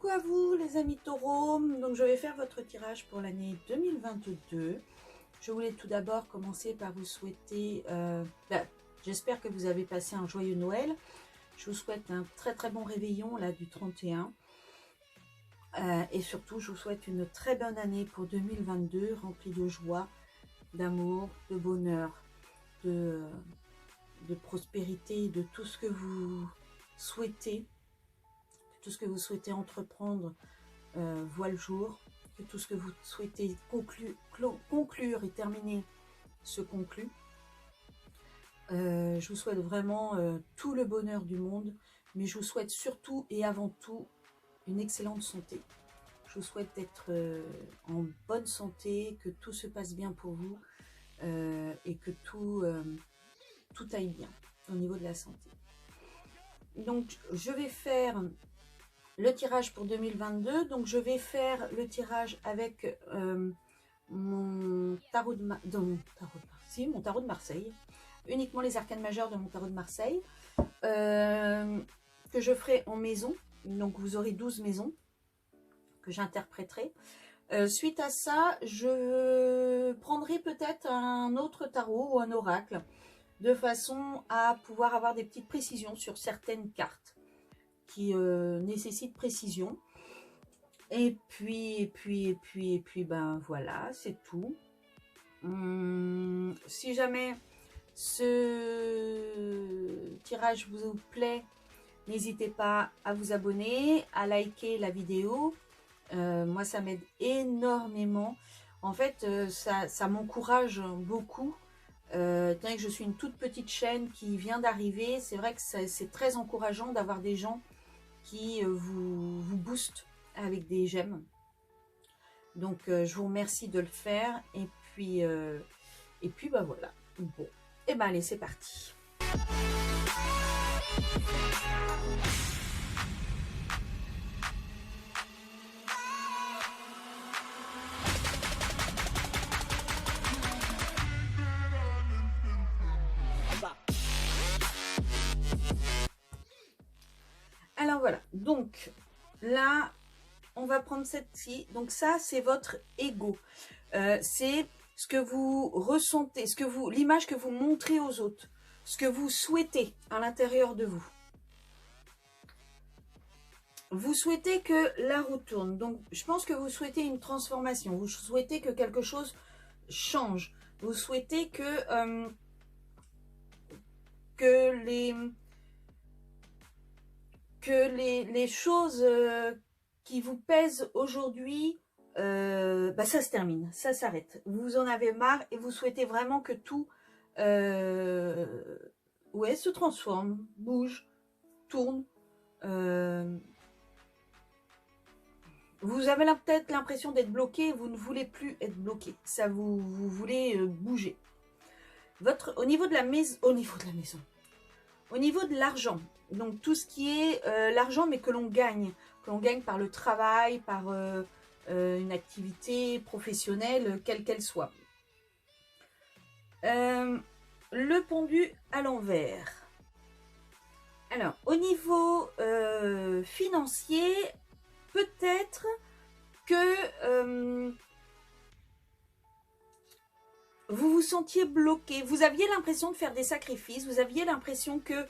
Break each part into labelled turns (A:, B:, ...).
A: à vous les amis taureaux, donc je vais faire votre tirage pour l'année 2022. Je voulais tout d'abord commencer par vous souhaiter, j'espère que vous avez passé un joyeux Noël. Je vous souhaite un très très bon réveillon là du 31. Et surtout je vous souhaite une très bonne année pour 2022, remplie de joie, d'amour, de bonheur, de prospérité, de tout ce que vous souhaitez. Tout ce que vous souhaitez entreprendre voit le jour, que tout ce que vous souhaitez conclure et terminer se conclut. Je vous souhaite vraiment tout le bonheur du monde, mais je vous souhaite surtout et avant tout une excellente santé. Je vous souhaite d'être en bonne santé, que tout se passe bien pour vous et que tout aille bien au niveau de la santé. Donc je vais faire le tirage pour 2022, donc je vais faire le tirage avec mon tarot de Marseille, uniquement les arcanes majeures de mon tarot de Marseille, que je ferai en maison, donc vous aurez 12 maisons que j'interpréterai. Suite à ça, je prendrai peut-être un autre tarot ou un oracle, de façon à pouvoir avoir des petites précisions sur certaines cartes qui nécessite précision. Et puis, ben voilà, c'est tout. Si jamais ce tirage vous plaît, n'hésitez pas à vous abonner, à liker la vidéo. Moi, ça m'aide énormément. En fait, ça m'encourage beaucoup. Tant que je suis une toute petite chaîne qui vient d'arriver, c'est vrai que c'est très encourageant d'avoir des gens qui vous booste avec des j'aime. Donc je vous remercie de le faire et puis bah voilà. Bon, et ben allez, c'est parti. Alors voilà, donc là on va prendre cette-ci. Donc ça c'est votre ego, c'est ce que vous ressentez, l'image que vous montrez aux autres, ce que vous souhaitez à l'intérieur de vous. Vous souhaitez que la roue tourne, donc je pense que vous souhaitez une transformation, vous souhaitez que quelque chose change, vous souhaitez que les choses qui vous pèsent aujourd'hui, bah ça se termine, ça s'arrête. Vous en avez marre et vous souhaitez vraiment que tout ouais, se transforme, bouge, tourne. Vous avez peut-être l'impression d'être bloqué, vous ne voulez plus être bloqué. Ça vous voulez bouger. Au niveau de la maison, au niveau de l'argent, donc tout ce qui est l'argent mais que l'on gagne par le travail, par une activité professionnelle, quelle qu'elle soit. Le pendu à l'envers. Alors, au niveau financier, peut-être que vous vous sentiez bloqué, vous aviez l'impression de faire des sacrifices, vous aviez l'impression que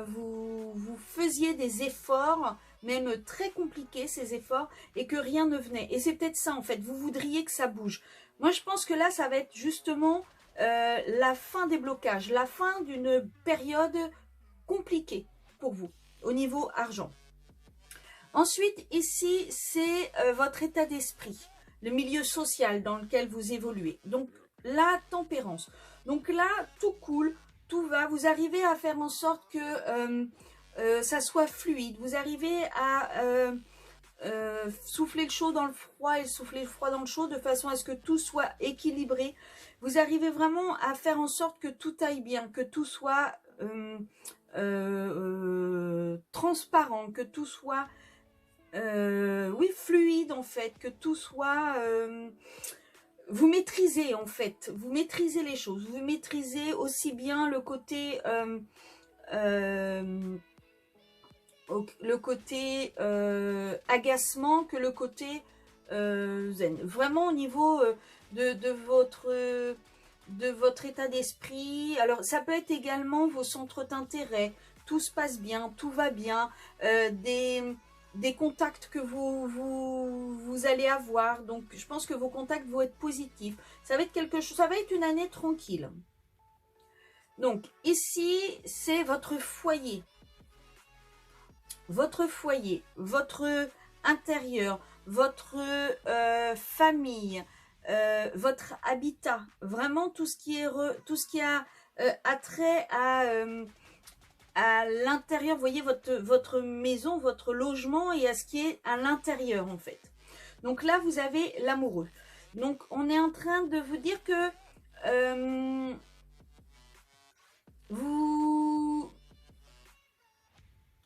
A: vous faisiez des efforts, même très compliqués ces efforts, et que rien ne venait. Et c'est peut-être ça en fait, vous voudriez que ça bouge. Moi je pense que là ça va être justement la fin des blocages, la fin d'une période compliquée pour vous, au niveau argent. Ensuite ici c'est votre état d'esprit, le milieu social dans lequel vous évoluez. Donc la tempérance. Donc là tout coule, tout va, vous arrivez à faire en sorte que ça soit fluide, vous arrivez à souffler le chaud dans le froid et souffler le froid dans le chaud de façon à ce que tout soit équilibré. Vous arrivez vraiment à faire en sorte que tout aille bien, que tout soit transparent, que tout soit oui, fluide en fait, que tout soit vous maîtrisez en fait, vous maîtrisez les choses, vous maîtrisez aussi bien le côté le côté agacement que le côté zen. Vraiment au niveau de votre état d'esprit. Alors ça peut être également vos centres d'intérêt. Tout se passe bien, tout va bien. Des contacts que vous allez avoir. Donc je pense que vos contacts vont être positifs. Ça va être quelque chose, ça va être une année tranquille. Donc ici c'est votre foyer. Votre foyer, votre intérieur, votre famille, votre habitat, vraiment tout ce qui a attrait à l'intérieur, vous voyez votre maison, votre logement et à ce qui est à l'intérieur en fait. Donc là vous avez l'amoureux. Donc on est en train de vous dire que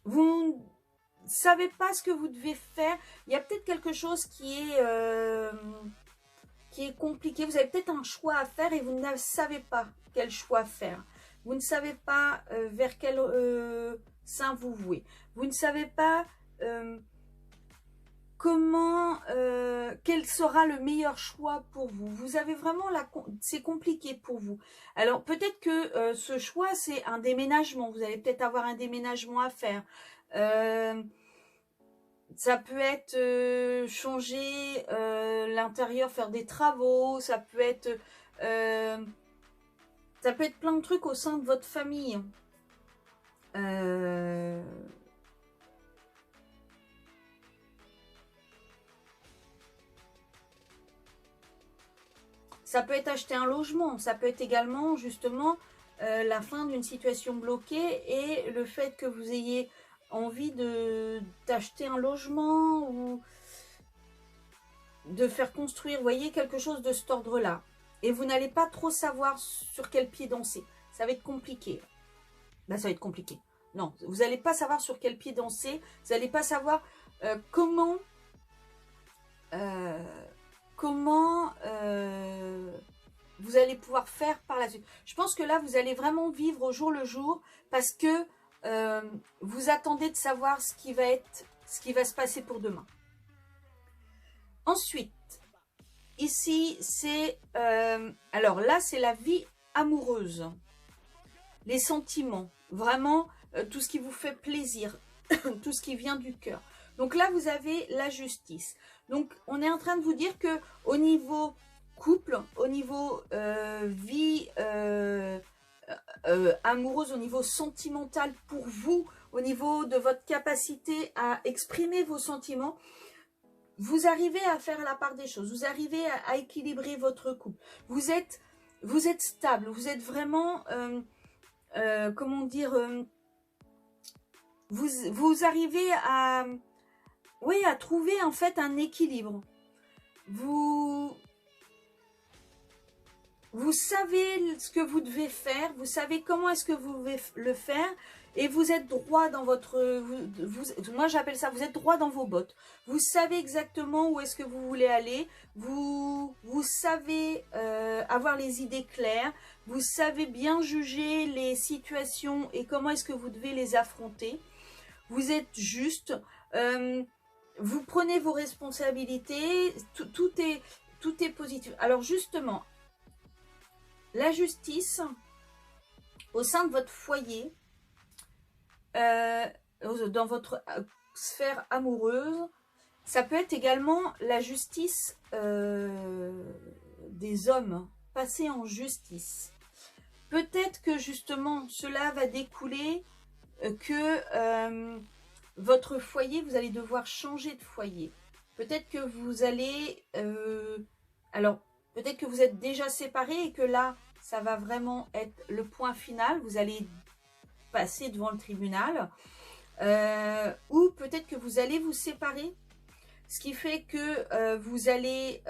A: vous ne savez pas ce que vous devez faire. Il y a peut-être quelque chose qui est compliqué. Vous avez peut-être un choix à faire et vous ne savez pas quel choix faire. Vous ne savez pas vers quel sein vous vouez. Vous ne savez pas quel sera le meilleur choix pour vous. Vous avez vraiment c'est compliqué pour vous. Alors peut-être que ce choix c'est un déménagement. Vous allez peut-être avoir un déménagement à faire. Ça peut être changer l'intérieur, faire des travaux. Ça peut être plein de trucs au sein de votre famille. Ça peut être acheter un logement, ça peut être également justement la fin d'une situation bloquée et le fait que vous ayez envie d'acheter un logement ou de faire construire, vous voyez, quelque chose de cet ordre-là. Et vous n'allez pas trop savoir sur quel pied danser. Ça va être compliqué. Ben, ça va être compliqué. Non, vous n'allez pas savoir sur quel pied danser. Vous n'allez pas savoir comment vous allez pouvoir faire par la suite. Je pense que là, vous allez vraiment vivre au jour le jour parce que vous attendez de savoir ce qui va se passer pour demain. Ensuite, ici, c'est... alors là, c'est la vie amoureuse. Les sentiments. Vraiment, tout ce qui vous fait plaisir. Tout ce qui vient du cœur. Donc là, vous avez la justice. Donc, on est en train de vous dire que au niveau couple, au niveau vie amoureuse, au niveau sentimental pour vous, au niveau de votre capacité à exprimer vos sentiments, vous arrivez à faire la part des choses. Vous arrivez à équilibrer votre couple. Vous êtes stable. Vous êtes vraiment, comment dire, vous arrivez à trouver en fait un équilibre. Vous savez ce que vous devez faire, vous savez comment est-ce que vous devez le faire et vous êtes droit dans votre... moi j'appelle ça, vous êtes droit dans vos bottes. Vous savez exactement où est-ce que vous voulez aller, vous savez avoir les idées claires, vous savez bien juger les situations et comment est-ce que vous devez les affronter. Vous êtes juste... vous prenez vos responsabilités, tout est positif. Alors justement, la justice au sein de votre foyer, dans votre sphère amoureuse, ça peut être également la justice des hommes, passer en justice. Peut-être que justement cela va découler que votre foyer, vous allez devoir changer de foyer. Peut-être que vous allez... alors, peut-être que vous êtes déjà séparés et que là, ça va vraiment être le point final. Vous allez passer devant le tribunal. Ou peut-être que vous allez vous séparer. Ce qui fait que vous allez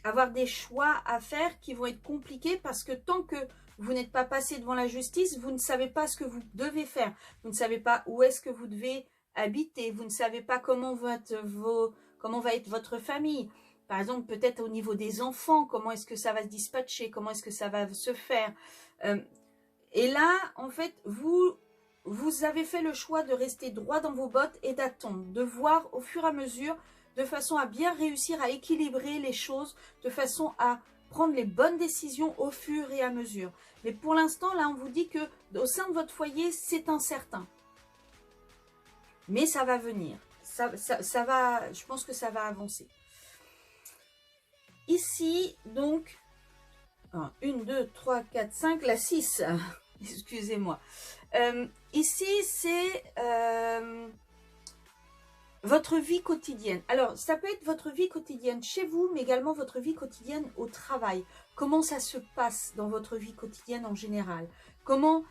A: avoir des choix à faire qui vont être compliqués parce que tant que vous n'êtes pas passé devant la justice, vous ne savez pas ce que vous devez faire. Vous ne savez pas où est-ce que vous devez habiter. Vous ne savez pas comment va être votre famille. Par exemple, peut-être au niveau des enfants, comment est-ce que ça va se dispatcher, comment est-ce que ça va se faire. Et là, en fait, vous vous avez fait le choix de rester droit dans vos bottes et d'attendre, de voir au fur et à mesure, de façon à bien réussir à équilibrer les choses, de façon à prendre les bonnes décisions au fur et à mesure. Mais pour l'instant, là, on vous dit que au sein de votre foyer, c'est incertain. Mais ça va venir. Ça va, je pense que ça va avancer. Ici, donc, 1, 2, 3, 4, 5, la 6. Excusez-moi. Ici, c'est votre vie quotidienne. Alors, ça peut être votre vie quotidienne chez vous, mais également votre vie quotidienne au travail. Comment ça se passe dans votre vie quotidienne en général? Comment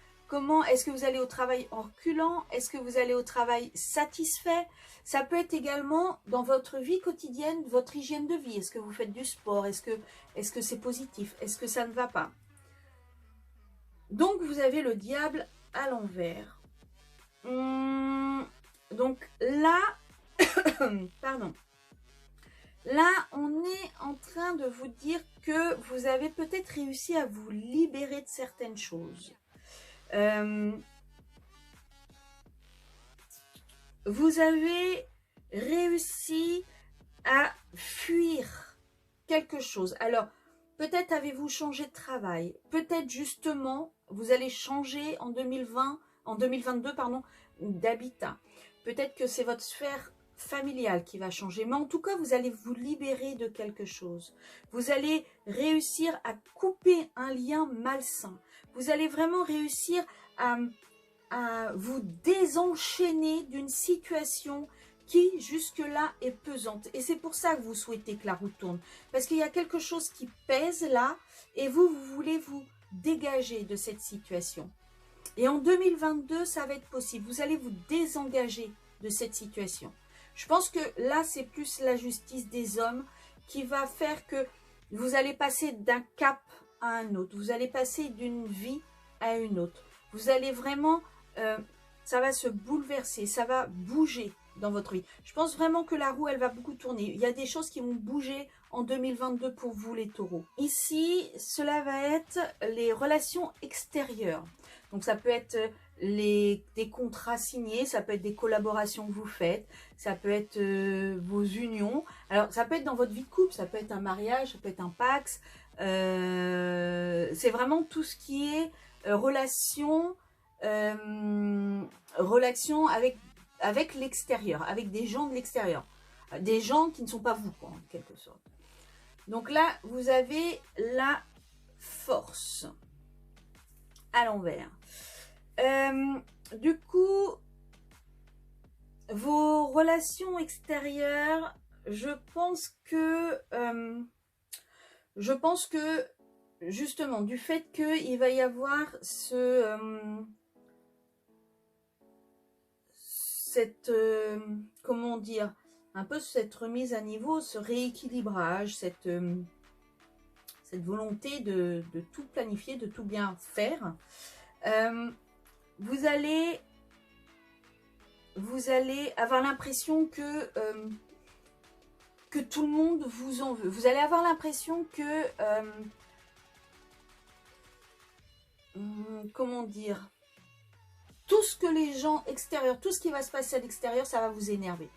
A: est-ce que vous allez au travail en reculant? Est-ce que vous allez au travail satisfait? Ça peut être également dans votre vie quotidienne, votre hygiène de vie. Est-ce que vous faites du sport? Est-ce que c'est positif? Est-ce que ça ne va pas? Donc, vous avez le diable à l'envers. Donc là, pardon. Là, on est en train de vous dire que vous avez peut-être réussi à vous libérer de certaines choses. Vous avez réussi à fuir quelque chose. Alors, peut-être avez-vous changé de travail. Peut-être justement, vous allez changer en 2022, pardon, d'habitat. Peut-être que c'est votre sphère familiale qui va changer. Mais en tout cas, vous allez vous libérer de quelque chose. Vous allez réussir à couper un lien malsain. Vous allez vraiment réussir à vous désenchaîner d'une situation qui jusque-là est pesante. Et c'est pour ça que vous souhaitez que la roue tourne. Parce qu'il y a quelque chose qui pèse là et vous voulez vous dégager de cette situation. Et en 2022, ça va être possible. Vous allez vous désengager de cette situation. Je pense que là, c'est plus la justice des hommes qui va faire que vous allez passer d'un cap à un autre. Vous allez passer d'une vie à une autre. Vous allez vraiment... ça va se bouleverser, ça va bouger dans votre vie. Je pense vraiment que la roue, elle va beaucoup tourner. Il y a des choses qui vont bouger en 2022 pour vous, les taureaux. Ici, cela va être les relations extérieures. Donc, ça peut être des contrats signés, ça peut être des collaborations que vous faites, ça peut être vos unions. Alors, ça peut être dans votre vie de couple, ça peut être un mariage, ça peut être un Pacs. C'est vraiment tout ce qui est relation avec l'extérieur, avec des gens de l'extérieur, des gens qui ne sont pas vous, quoi, en quelque sorte. Donc là, vous avez la force à l'envers. Du coup, vos relations extérieures, je pense que justement, du fait qu'il va y avoir comment dire, un peu cette remise à niveau, ce rééquilibrage, cette volonté de tout planifier, de tout bien faire, vous allez avoir l'impression que tout le monde vous en veut. Vous allez avoir l'impression que comment dire, tout ce que les gens extérieurs, tout ce qui va se passer à l'extérieur, ça va vous énerver,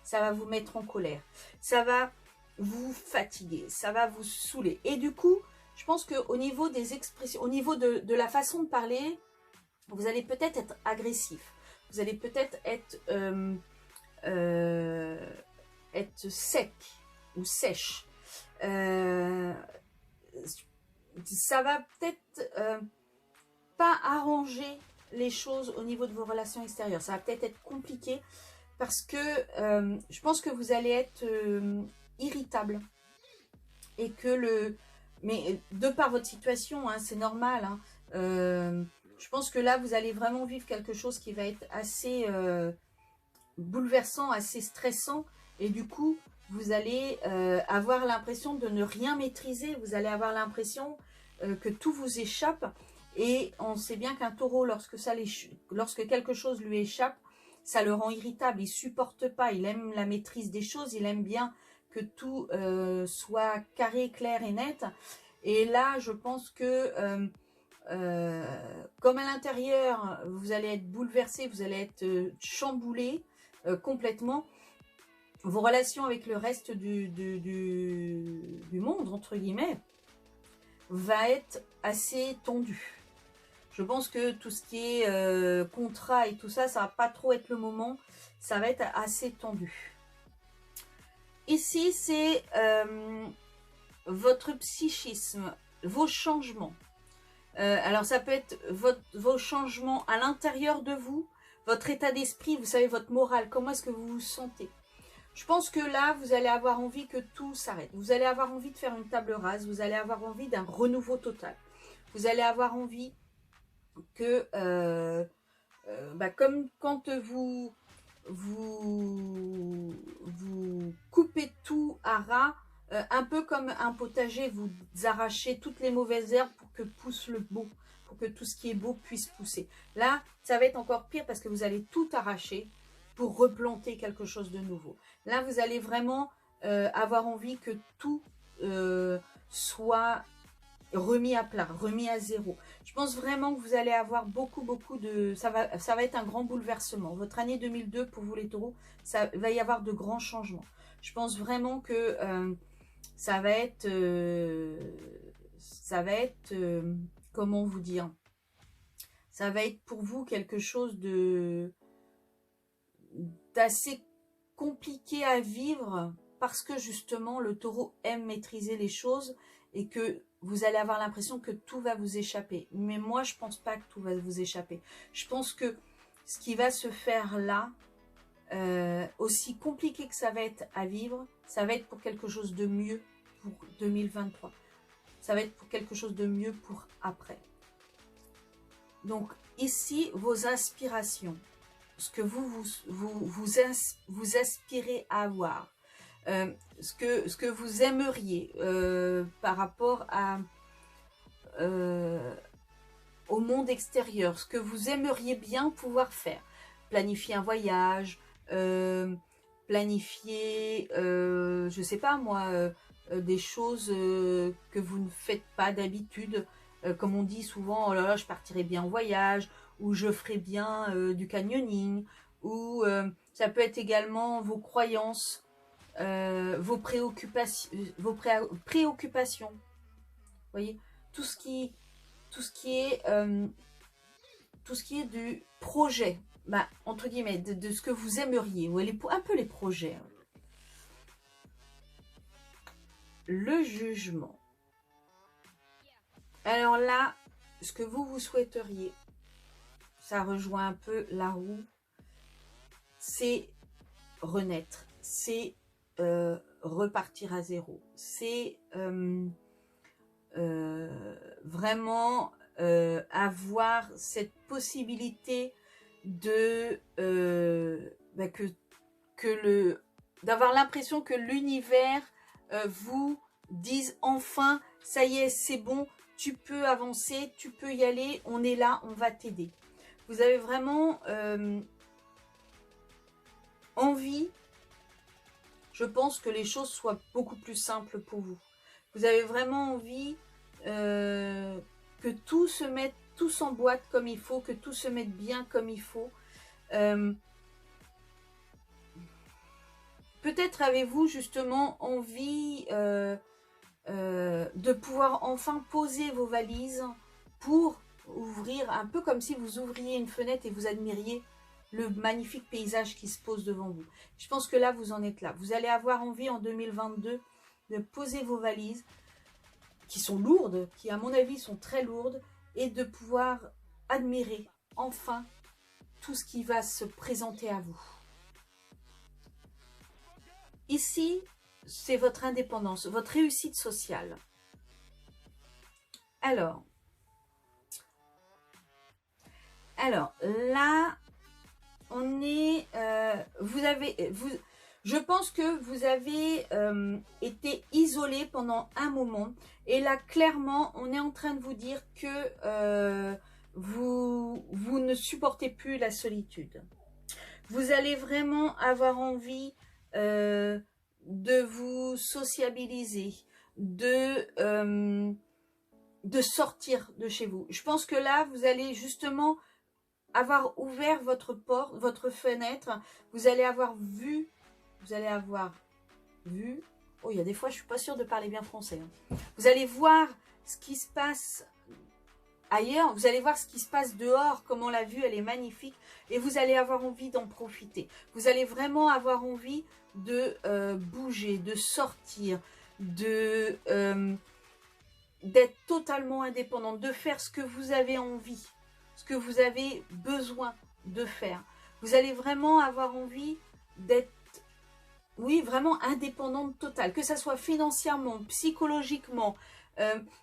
A: ça va vous mettre en colère, ça va vous fatiguer, ça va vous saouler. Et du coup, je pense qu'au niveau des expressions, au niveau de la façon de parler, vous allez peut-être être agressif, vous allez peut-être être sec ou sèche. Ça va peut-être pas arranger les choses au niveau de vos relations extérieures. Ça va peut-être être compliqué parce que je pense que vous allez être irritable et que mais de par votre situation, hein, c'est normal, hein, je pense que là vous allez vraiment vivre quelque chose qui va être assez bouleversant, assez stressant, et du coup vous allez avoir l'impression de ne rien maîtriser, vous allez avoir l'impression que tout vous échappe. Et on sait bien qu'un taureau, lorsque quelque chose lui échappe, ça le rend irritable, il supporte pas, il aime la maîtrise des choses, il aime bien que tout soit carré, clair et net. Et là, je pense que comme à l'intérieur, vous allez être bouleversé, vous allez être chamboulé complètement. Vos relations avec le reste du monde, entre guillemets, va être assez tendu. Je pense que tout ce qui est contrat et tout ça, ça va pas trop être le moment. Ça va être assez tendu. Ici, c'est votre psychisme, vos changements. Alors, ça peut être vos changements à l'intérieur de vous, votre état d'esprit, vous savez, votre morale, comment est-ce que vous vous sentez. Je pense que là, vous allez avoir envie que tout s'arrête. Vous allez avoir envie de faire une table rase. Vous allez avoir envie d'un renouveau total. Vous allez avoir envie que, comme quand vous coupez tout à ras, un peu comme un potager, vous arrachez toutes les mauvaises herbes pour que pousse le beau, pour que tout ce qui est beau puisse pousser. Là, ça va être encore pire parce que vous allez tout arracher pour replanter quelque chose de nouveau. Là, vous allez vraiment avoir envie que tout soit remis à plat, remis à zéro. Je pense vraiment que vous allez avoir beaucoup de... Ça va être un grand bouleversement. Votre année 2002, pour vous les taureaux, ça va y avoir de grands changements. Je pense vraiment que ça va être... comment vous dire? Ça va être pour vous quelque chose d'assez compliqué à vivre parce que justement le taureau aime maîtriser les choses et que vous allez avoir l'impression que tout va vous échapper. Mais moi, je pense pas que tout va vous échapper. Je pense que ce qui va se faire là, aussi compliqué que ça va être à vivre, ça va être pour quelque chose de mieux pour 2023. Ça va être pour quelque chose de mieux pour après. Donc ici, vos inspirations, ce que vous aspirez à avoir, ce que vous aimeriez par rapport au monde extérieur, ce que vous aimeriez bien pouvoir faire. Planifier un voyage, planifier, je sais pas moi, des choses que vous ne faites pas d'habitude. Comme on dit souvent, oh là là, je partirai bien en voyage, ou je ferai bien du canyoning, ou ça peut être également vos croyances, vos préoccupations. Vous voyez, tout ce qui est du projet, entre guillemets, de ce que vous aimeriez, ou un peu les projets. Le jugement. Alors là, ce que vous souhaiteriez, ça rejoint un peu la roue, c'est renaître, c'est repartir à zéro, c'est vraiment avoir cette possibilité de d'avoir l'impression que l'univers vous dise enfin, ça y est, c'est bon, tu peux avancer, tu peux y aller, on est là, on va t'aider. Vous avez vraiment envie, je pense, que les choses soient beaucoup plus simples pour vous. Vous avez vraiment envie que tout se mette, tout s'emboîte comme il faut, que tout se mette bien comme il faut. Peut-être avez-vous justement envie de pouvoir enfin poser vos valises pour ouvrir, un peu comme si vous ouvriez une fenêtre et vous admiriez le magnifique paysage qui se pose devant vous. Je pense que là, vous en êtes là. Vous allez avoir envie en 2022 de poser vos valises, qui sont lourdes, qui à mon avis sont très lourdes, et de pouvoir admirer enfin tout ce qui va se présenter à vous. Ici, c'est votre indépendance, votre réussite sociale. Alors là, on est, je pense que vous avez été isolé pendant un moment, et là clairement, on est en train de vous dire que vous ne supportez plus la solitude. Vous allez vraiment avoir envie de vous sociabiliser, de de sortir de chez vous. Je pense que là, vous allez justement avoir ouvert votre porte, votre fenêtre. Vous allez avoir vu, oh, il y a des fois, je suis pas sûre de parler bien français. Hein. Vous allez voir ce qui se passe ailleurs. Vous allez voir ce qui se passe dehors, comment la vue, elle est magnifique. Et vous allez avoir envie d'en profiter. Vous allez vraiment avoir envie de bouger, de sortir, de d'être totalement indépendante, de faire ce que vous avez envie, ce que vous avez besoin de faire. Vous allez vraiment avoir envie d'être, oui, vraiment indépendante totale, que ça soit financièrement, psychologiquement.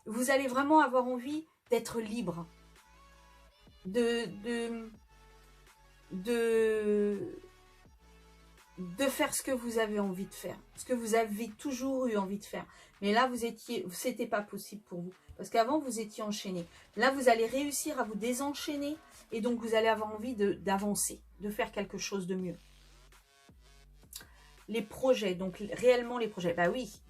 A: Vous allez vraiment avoir envie d'être libre, de faire ce que vous avez envie de faire, ce que vous avez toujours eu envie de faire. Mais là, c'était pas possible pour vous. Parce qu'avant, vous étiez enchaîné. Là, vous allez réussir à vous désenchaîner. Et donc, vous allez avoir envie d'avancer, de faire quelque chose de mieux. Les projets, donc réellement les projets. Bah oui.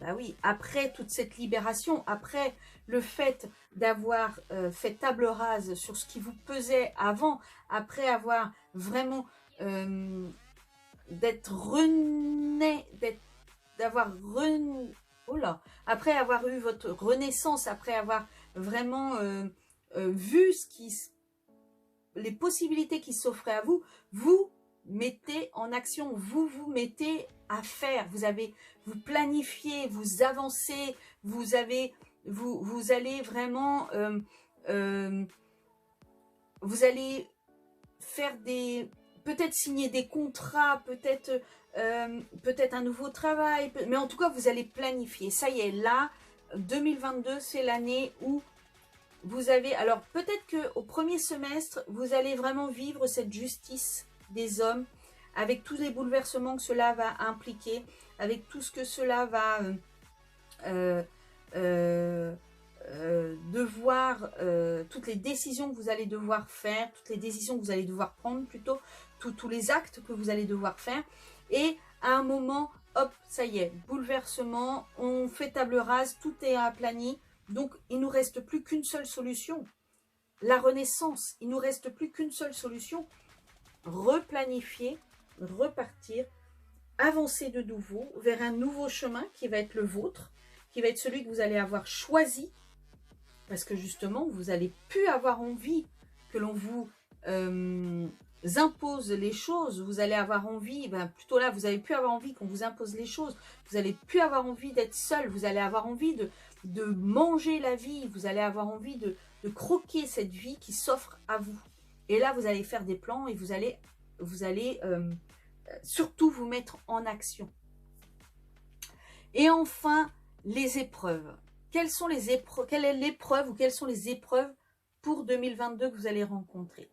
A: Après toute cette libération, après le fait d'avoir fait table rase sur ce qui vous pesait avant, après avoir vraiment... après avoir eu votre renaissance, après avoir vraiment vu les possibilités qui s'offraient à vous, vous mettez en action, vous mettez à faire, vous planifiez, vous avancez, vous allez vraiment, vous allez faire peut-être signer des contrats, peut-être un nouveau travail, mais en tout cas, vous allez planifier. Ça y est, là, 2022, c'est l'année où vous avez... Alors, peut-être qu'au premier semestre, vous allez vraiment vivre cette justice des hommes, avec tous les bouleversements que cela va impliquer, avec tout ce que cela va devoir... toutes les décisions que vous allez devoir faire, toutes les décisions que vous allez devoir prendre plutôt, tous les actes que vous allez devoir faire. Et à un moment, hop, ça y est, bouleversement, on fait table rase, tout est aplani. Donc, il ne nous reste plus qu'une seule solution. La renaissance, il ne nous reste plus qu'une seule solution. Replanifier, repartir, avancer de nouveau vers un nouveau chemin qui va être le vôtre, qui va être celui que vous allez avoir choisi. Parce que justement, vous n'allez plus avoir envie que l'on vous impose les choses. Vous allez avoir envie, plutôt là, vous n'allez plus avoir envie qu'on vous impose les choses. Vous n'allez plus avoir envie d'être seul. Vous allez avoir envie de manger la vie. Vous allez avoir envie de croquer cette vie qui s'offre à vous. Et là, vous allez faire des plans et vous allez surtout vous mettre en action. Et enfin, les épreuves. Quelle est l'épreuve ou quelles sont les épreuves pour 2022 que vous allez rencontrer?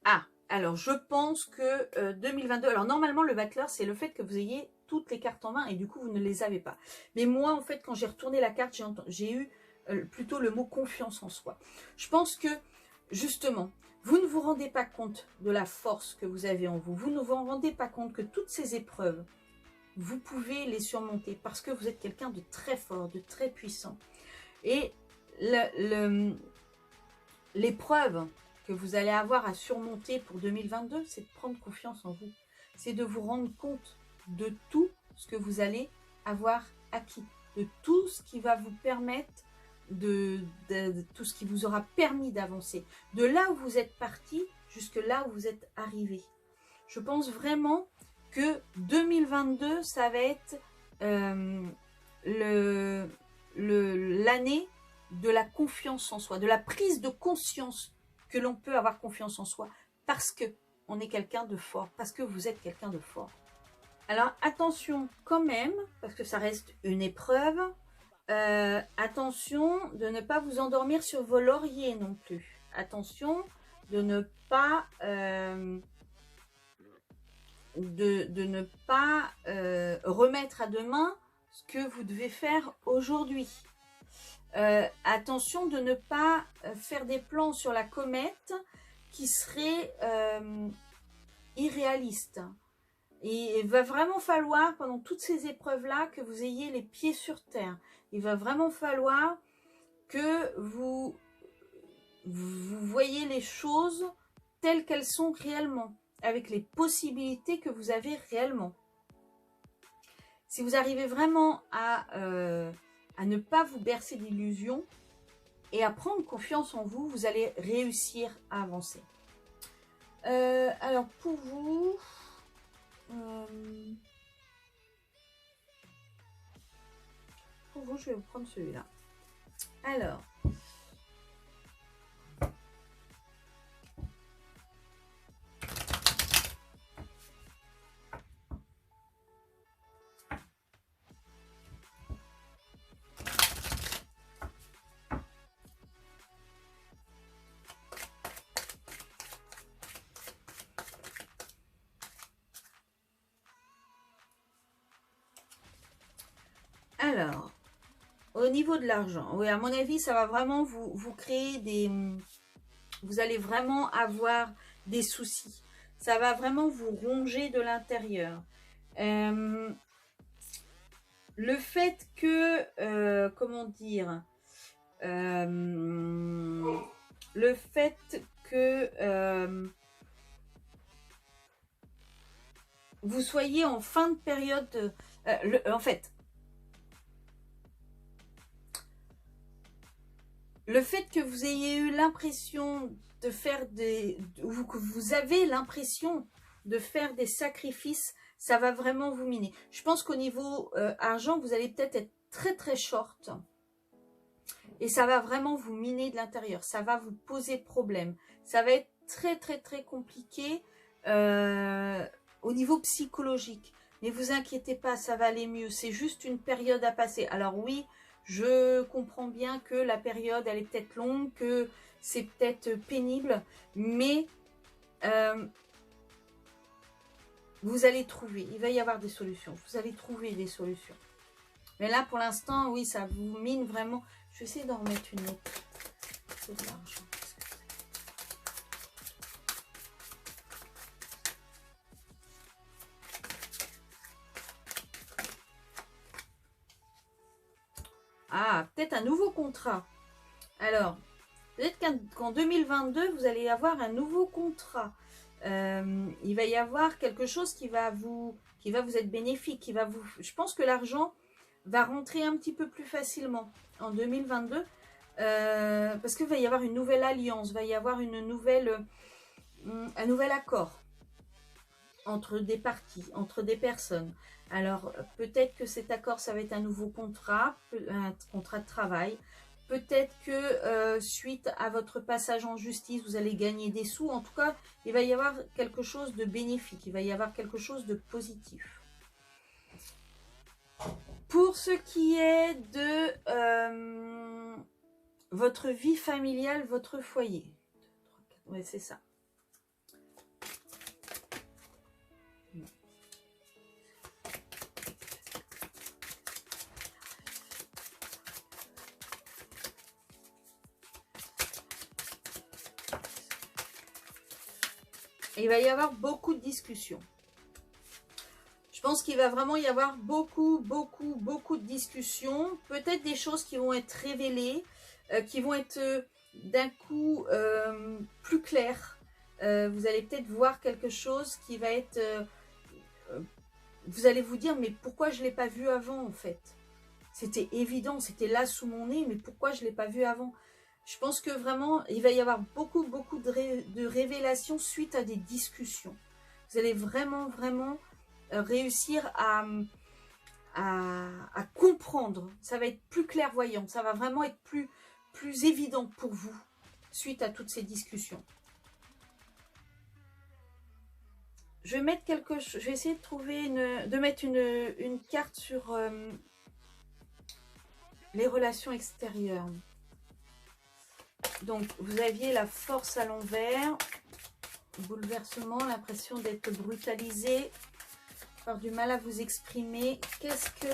A: Ah, alors je pense que 2022, alors normalement le battleur c'est le fait que vous ayez toutes les cartes en main et du coup vous ne les avez pas. Mais moi en fait quand j'ai retourné la carte, j'ai eu plutôt le mot confiance en soi. Je pense que justement, vous ne vous rendez pas compte de la force que vous avez en vous. Vous ne vous rendez pas compte que toutes ces épreuves, vous pouvez les surmonter parce que vous êtes quelqu'un de très fort, de très puissant. Et l'épreuve que vous allez avoir à surmonter pour 2022, c'est de prendre confiance en vous. C'est de vous rendre compte de tout ce que vous allez avoir acquis, de tout ce qui va vous permettre, de tout ce qui vous aura permis d'avancer. De là où vous êtes parti jusque là où vous êtes arrivé. Je pense vraiment que 2022, ça va être l'année de la confiance en soi, de la prise de conscience que l'on peut avoir confiance en soi parce que on est quelqu'un de fort, parce que vous êtes quelqu'un de fort. Alors attention quand même, parce que ça reste une épreuve, attention de ne pas vous endormir sur vos lauriers non plus. Attention de ne pas... de ne pas remettre à demain ce que vous devez faire aujourd'hui. Attention de ne pas faire des plans sur la comète qui seraient irréalistes. Et il va vraiment falloir, pendant toutes ces épreuves-là, que vous ayez les pieds sur terre. Il va vraiment falloir que vous voyez les choses telles qu'elles sont réellement, avec les possibilités que vous avez réellement. Si vous arrivez vraiment à ne pas vous bercer d'illusions et à prendre confiance en vous, vous allez réussir à avancer. Alors pour vous, je vais vous prendre celui-là. Alors, au niveau de l'argent, oui, à mon avis, ça va vraiment vous créer des... Vous allez vraiment avoir des soucis. Ça va vraiment vous ronger de l'intérieur. Le fait que... comment dire... le fait que... vous soyez en fin de période... en fait... Le fait que vous ayez eu l'impression de faire ou que vous avez l'impression de faire des sacrifices, ça va vraiment vous miner. Je pense qu'au niveau argent, vous allez peut-être être très très short. Et ça va vraiment vous miner de l'intérieur. Ça va vous poser problème. Ça va être très très très compliqué au niveau psychologique. Mais vous inquiétez pas, ça va aller mieux. C'est juste une période à passer. Alors oui, je comprends bien que la période, elle est peut-être longue, que c'est peut-être pénible, mais vous allez trouver, il va y avoir des solutions. Vous allez trouver des solutions. Mais là, pour l'instant, oui, ça vous mine vraiment. Je vais essayer d'en remettre une autre. C'est de l'argent. Ah, peut-être un nouveau contrat. Alors, peut-être qu'en 2022, vous allez avoir un nouveau contrat. Il va y avoir quelque chose qui va vous être bénéfique. Je pense que l'argent va rentrer un petit peu plus facilement en 2022. Parce qu'il va y avoir une nouvelle alliance, va y avoir un nouvel accord entre des parties, entre des personnes. Alors, peut-être que cet accord, ça va être un nouveau contrat, un contrat de travail. Peut-être que suite à votre passage en justice, vous allez gagner des sous. En tout cas, il va y avoir quelque chose de bénéfique. Il va y avoir quelque chose de positif. Pour ce qui est de votre vie familiale, votre foyer. Oui, c'est ça. Il va y avoir beaucoup de discussions. Je pense qu'il va vraiment y avoir beaucoup de discussions. Peut-être des choses qui vont être révélées, qui vont être d'un coup plus claires. Vous allez peut-être voir quelque chose qui va être... vous allez vous dire, mais pourquoi je ne l'ai pas vu avant en fait? C'était évident, c'était là sous mon nez, mais pourquoi je ne l'ai pas vu avant? Je pense que vraiment, il va y avoir beaucoup de révélations suite à des discussions. Vous allez vraiment réussir à comprendre. Ça va être plus clairvoyant, ça va vraiment être plus évident pour vous suite à toutes ces discussions. Je vais mettre quelque chose, je vais essayer de trouver de mettre une carte sur les relations extérieures. Donc, vous aviez la force à l'envers, bouleversement, l'impression d'être brutalisé, avoir du mal à vous exprimer. Qu'est-ce que...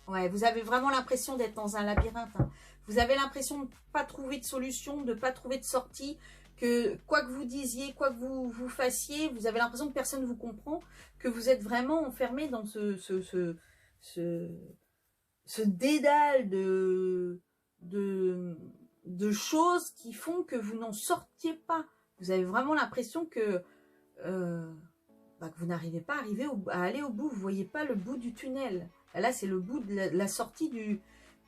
A: Ouais, vous avez vraiment l'impression d'être dans un labyrinthe. Hein. Vous avez l'impression de ne pas trouver de solution, de ne pas trouver de sortie, que quoi que vous disiez, quoi que vous fassiez, vous avez l'impression que personne ne vous comprend, que vous êtes vraiment enfermé dans ce dédale de choses qui font que vous n'en sortiez pas. Vous avez vraiment l'impression que vous n'arrivez pas à aller au bout. Vous ne voyez pas le bout du tunnel. Là, c'est le bout de la sortie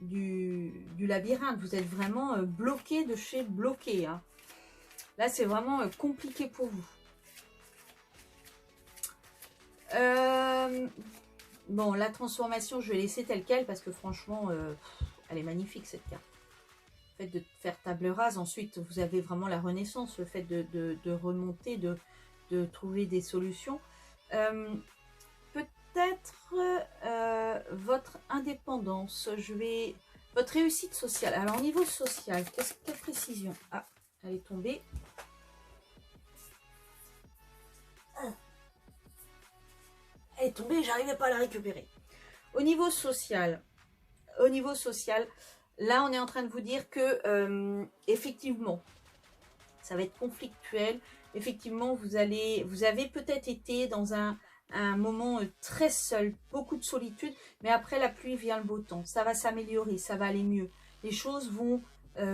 A: du labyrinthe. Vous êtes vraiment bloqué de chez bloqué. Hein. Là, c'est vraiment compliqué pour vous. Bon, la transformation, je vais laisser telle quelle parce que franchement, elle est magnifique cette carte. Le fait de faire table rase, ensuite, vous avez vraiment la renaissance, le fait de remonter, de trouver des solutions. Peut-être votre indépendance, votre réussite sociale. Alors, au niveau social, quelle précision? Ah, elle est tombée. Elle est tombée, j'arrivais pas à la récupérer. Au niveau social, là, on est en train de vous dire que, effectivement, ça va être conflictuel. Effectivement, vous avez peut-être été dans un moment très seul, beaucoup de solitude, mais après la pluie vient le beau temps. Ça va s'améliorer, ça va aller mieux. Les choses vont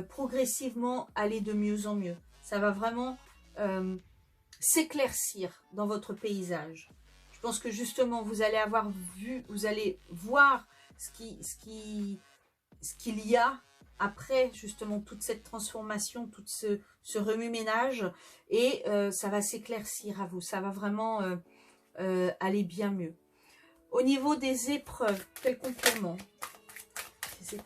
A: progressivement aller de mieux en mieux. Ça va vraiment s'éclaircir dans votre paysage. Je pense que justement, vous allez voir ce qu'il y a après justement toute cette transformation, tout ce remue-ménage, et ça va s'éclaircir à vous, ça va vraiment aller bien mieux. Au niveau des épreuves, quel complément? Je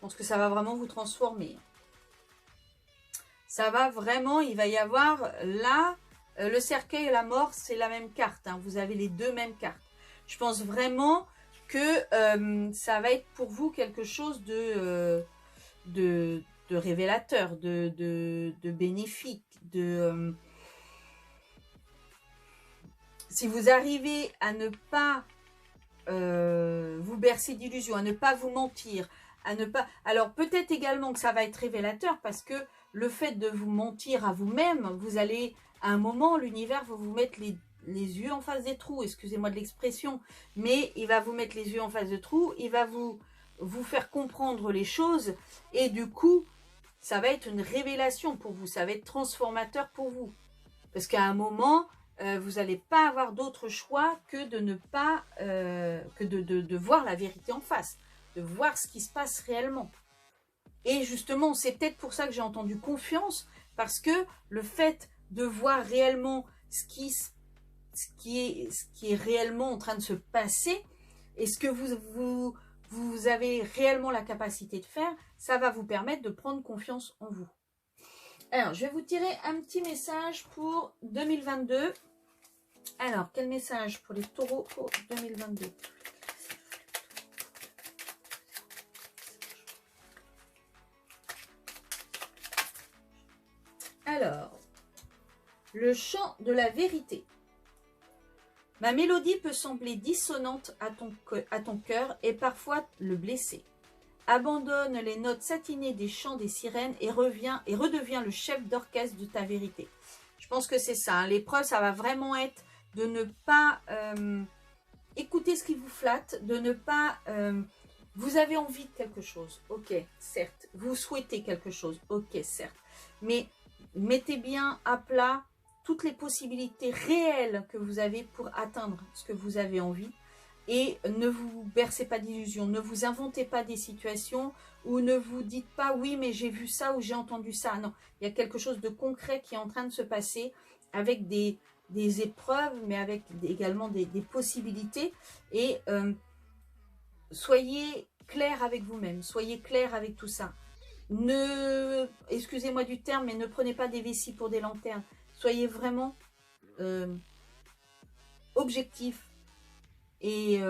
A: pense que ça va vraiment vous transformer. Ça va vraiment, il va y avoir là, le cercueil et la mort, c'est la même carte. Hein, vous avez les deux mêmes cartes. Je pense vraiment que ça va être pour vous quelque chose de révélateur, de bénéfique, si vous arrivez à ne pas vous bercer d'illusions, à ne pas vous mentir, à ne pas... Alors peut-être également que ça va être révélateur parce que le fait de vous mentir à vous-même, vous allez, à un moment, l'univers va vous mettre les yeux en face des trous, excusez-moi de l'expression, mais il va vous mettre les yeux en face des trous, il va vous faire comprendre les choses et du coup, ça va être une révélation pour vous, ça va être transformateur pour vous. Parce qu'à un moment, vous n'allez pas avoir d'autre choix que de ne pas, de voir la vérité en face, de voir ce qui se passe réellement. Et justement, c'est peut-être pour ça que j'ai entendu confiance, parce que le fait de voir réellement ce qui est réellement en train de se passer, et ce que vous avez réellement la capacité de faire, ça va vous permettre de prendre confiance en vous. Alors, je vais vous tirer un petit message pour 2022. Alors, quel message pour les taureaux pour 2022? Alors, le chant de la vérité. Ma mélodie peut sembler dissonante à ton cœur et parfois le blesser. Abandonne les notes satinées des chants des sirènes et redeviens le chef d'orchestre de ta vérité. Je pense que c'est ça. Hein. L'épreuve, ça va vraiment être de ne pas écouter ce qui vous flatte, de ne pas... vous avez envie de quelque chose, ok, certes. Vous souhaitez quelque chose, ok, certes. Mais mettez bien à plat toutes les possibilités réelles que vous avez pour atteindre ce que vous avez envie. Et ne vous bercez pas d'illusions, ne vous inventez pas des situations ou ne vous dites pas « oui, mais j'ai vu ça ou j'ai entendu ça ». Non, il y a quelque chose de concret qui est en train de se passer avec des épreuves, mais avec également des possibilités. Et soyez clair avec vous-même, soyez clair avec tout ça. Excusez-moi du terme, mais ne prenez pas des vessies pour des lanternes. Soyez vraiment objectif et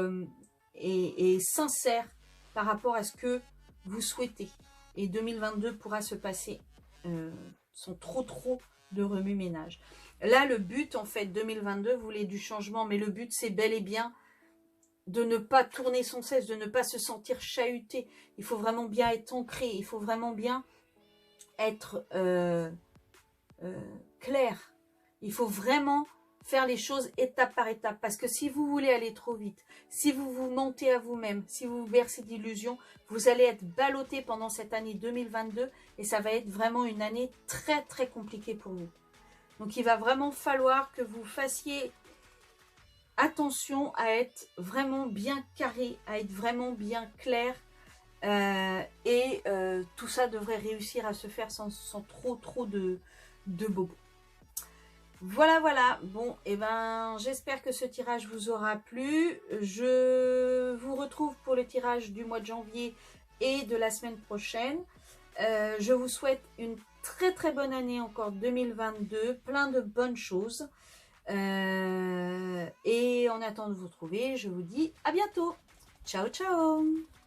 A: sincère par rapport à ce que vous souhaitez. Et 2022 pourra se passer sans trop de remue-ménage. Là, le but, en fait, 2022, vous voulez du changement, mais le but, c'est bel et bien de ne pas tourner sans cesse, de ne pas se sentir chahuté. Il faut vraiment bien être ancré, il faut vraiment bien être clair. Il faut vraiment faire les choses étape par étape. Parce que si vous voulez aller trop vite, si vous vous mentez à vous-même, si vous vous bercez d'illusions, vous allez être ballotté pendant cette année 2022 et ça va être vraiment une année très très compliquée pour vous. Donc il va vraiment falloir que vous fassiez attention à être vraiment bien carré, à être vraiment bien clair. Tout ça devrait réussir à se faire sans trop de bobos. Voilà. Bon, et ben, j'espère que ce tirage vous aura plu. Je vous retrouve pour le tirage du mois de janvier et de la semaine prochaine. Je vous souhaite une très très bonne année encore 2022, plein de bonnes choses. Et en attendant de vous retrouver, je vous dis à bientôt. Ciao, ciao!